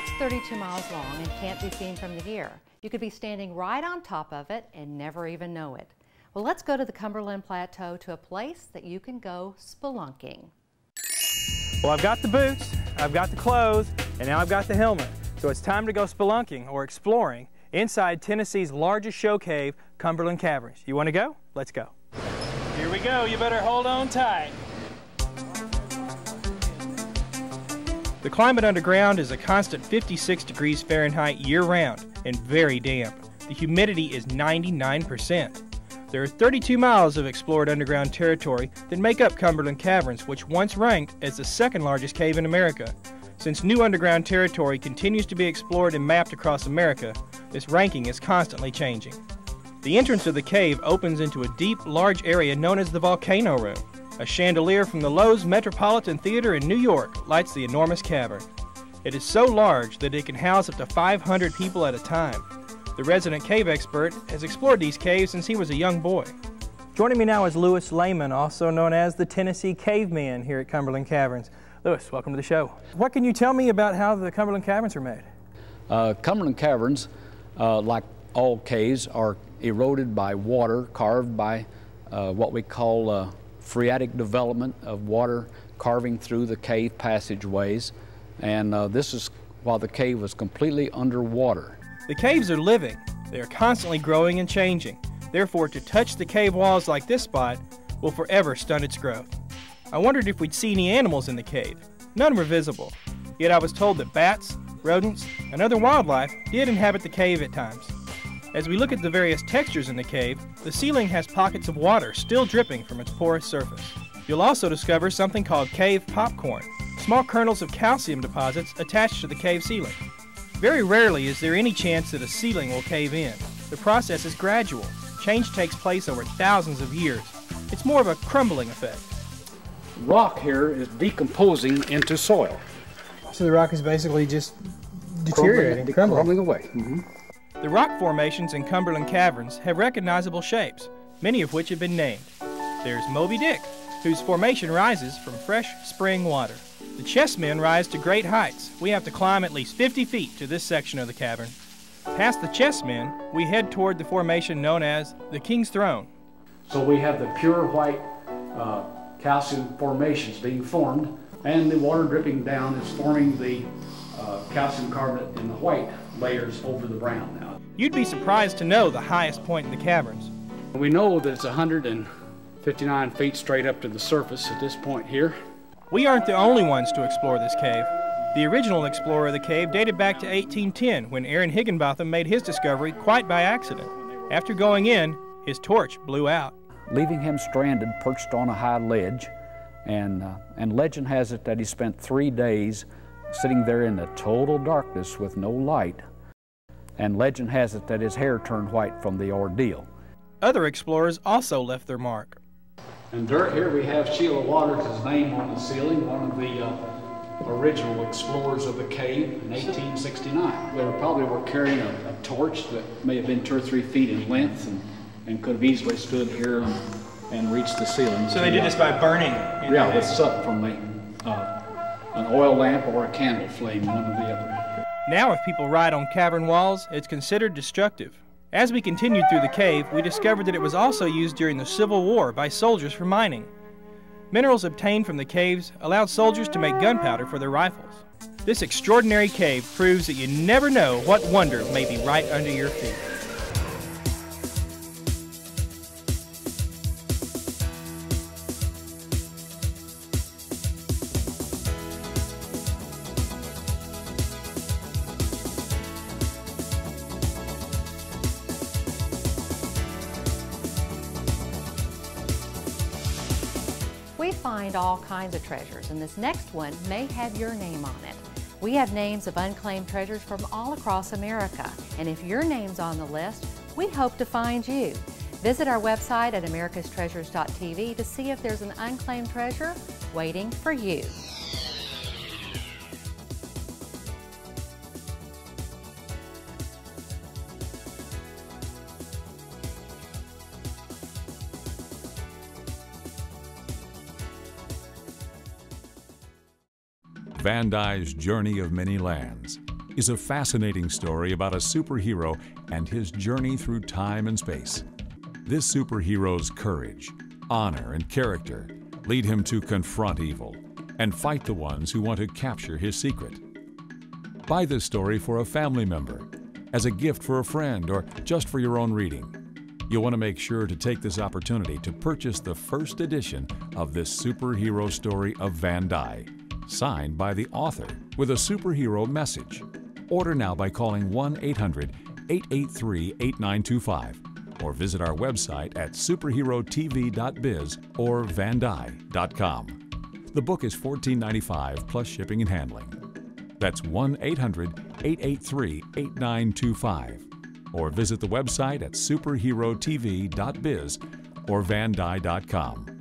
It's 32 miles long and can't be seen from the air. You could be standing right on top of it and never even know it. Well, let's go to the Cumberland Plateau to a place that you can go spelunking. Well, I've got the boots, I've got the clothes, and now I've got the helmet. So it's time to go spelunking or exploring inside Tennessee's largest show cave, Cumberland Caverns. You want to go? Let's go. Here we go. You better hold on tight. The climate underground is a constant 56 degrees Fahrenheit year-round and very damp. The humidity is 99%. There are 32 miles of explored underground territory that make up Cumberland Caverns, which once ranked as the second largest cave in America. Since new underground territory continues to be explored and mapped across America, this ranking is constantly changing. The entrance of the cave opens into a deep, large area known as the Volcano Room. A chandelier from the Lowe's Metropolitan Theater in New York lights the enormous cavern. It is so large that it can house up to 500 people at a time. The resident cave expert has explored these caves since he was a young boy. Joining me now is Lewis Lehman, also known as the Tennessee Caveman here at Cumberland Caverns. Lewis, welcome to the show. What can you tell me about how the Cumberland Caverns are made? Cumberland Caverns, like all caves, are eroded by water, carved by what we call phreatic development of water carving through the cave passageways. And this is while the cave was completely underwater. The caves are living. They are constantly growing and changing. Therefore, to touch the cave walls like this spot will forever stunt its growth. I wondered if we'd see any animals in the cave. None were visible. Yet I was told that bats, rodents, and other wildlife did inhabit the cave at times. As we look at the various textures in the cave, the ceiling has pockets of water still dripping from its porous surface. You'll also discover something called cave popcorn, small kernels of calcium deposits attached to the cave ceiling. Very rarely is there any chance that a ceiling will cave in. The process is gradual. Change takes place over thousands of years. It's more of a crumbling effect. Rock here is decomposing into soil. So the rock is basically just deteriorating, crumbling away. The rock formations in Cumberland Caverns have recognizable shapes, many of which have been named. There's Moby Dick, whose formation rises from fresh spring water. The chessmen rise to great heights. We have to climb at least 50 feet to this section of the cavern. Past the chessmen, we head toward the formation known as the King's Throne. So we have the pure white calcium formations being formed, and the water dripping down is forming the calcium carbonate in the white layers over the brown now. You'd be surprised to know the highest point in the caverns. We know that it's 159 feet straight up to the surface at this point here. We aren't the only ones to explore this cave. The original explorer of the cave dated back to 1810 when Aaron Higginbotham made his discovery quite by accident. After going in, his torch blew out, Leaving him stranded, perched on a high ledge, and legend has it that he spent 3 days sitting there in the total darkness with no light, and legend has it that his hair turned white from the ordeal. Other explorers also left their mark. And dirt here we have Sheila Waters' name on the ceiling, one of the original explorers of the cave in 1869. They probably were carrying a torch that may have been 2 or 3 feet in length and could have easily stood here and reached the ceiling. So they did this by burning? Yeah, with soot from an oil lamp or a candle flame, one or the other. Now if people ride on cavern walls, it's considered destructive. As we continued through the cave, we discovered that it was also used during the Civil War by soldiers for mining. Minerals obtained from the caves allowed soldiers to make gunpowder for their rifles. This extraordinary cave proves that you never know what wonder may be right under your feet. We find all kinds of treasures, and this next one may have your name on it. We have names of unclaimed treasures from all across America, and if your name's on the list, we hope to find you. Visit our website at americastreasures.tv to see if there's an unclaimed treasure waiting for you. Van Dy's Journey of Many Lands. is a fascinating story about a superhero and his journey through time and space. This superhero's courage, honor, and character lead him to confront evil and fight the ones who want to capture his secret. Buy this story for a family member, as a gift for a friend, or just for your own reading. You'll want to make sure to take this opportunity to purchase the first edition of this superhero story of Van Dyke, signed by the author with a superhero message. Order now by calling 1-800-883-8925 or visit our website at superherotv.biz or vandye.com. The book is $14.95 plus shipping and handling. That's 1-800-883-8925 or visit the website at superherotv.biz or vandye.com.